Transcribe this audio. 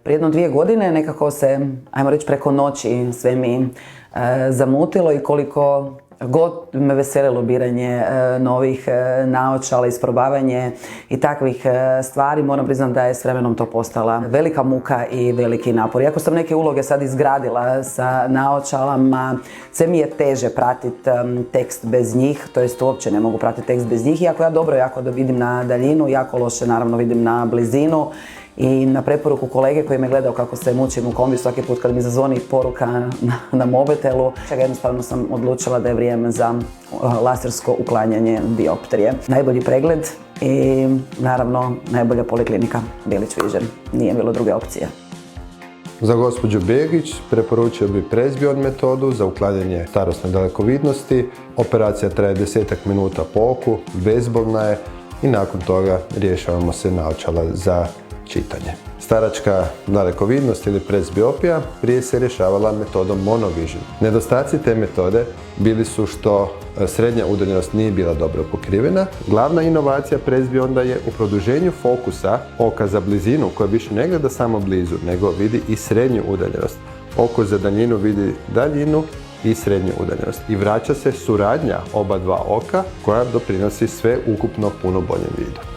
Prije 2 godine nekako se, ajmo reći, preko noći sve mi zamutilo i koliko god me veselilo biranje novih naočala, isprobavanje i takvih stvari, moram priznati da je s vremenom to postala velika muka i veliki napor. Iako sam neke uloge sad izgradila sa naočalama, sve mi je teže pratiti tekst bez njih, to jest uopće ne mogu pratiti tekst bez njih, iako ja dobro jako da vidim na daljinu, jako loše naravno vidim na blizinu. I na preporuku kolege koji me gledao kako se mučim u kombi svaki put kad mi zazvoni poruka na mobitelu, jednostavno sam odlučila da je vrijeme za lasersko uklanjanje dioptrije. Najbolji pregled i naravno najbolja poliklinika Bilić Vision. Nije bilo druge opcije. Za gospođu Begić preporučio bi Presbyon metodu za uklanjanje starosne dalekovidnosti. Operacija traje 10 minuta po oku, bezbolna je i nakon toga rješavamo se naočala za čitanje. Staračka dalekovidnost ili presbiopija prije se rješavala metodom monovision. Nedostaci te metode bili su što srednja udaljenost nije bila dobro pokrivena. Glavna inovacija presbionda je u produženju fokusa oka za blizinu, koja više ne gleda samo blizu, nego vidi i srednju udaljenost. Oko za daljinu vidi daljinu i srednju udaljenost. I vraća se suradnja oba dva oka koja doprinosi sve ukupno puno boljem vidu.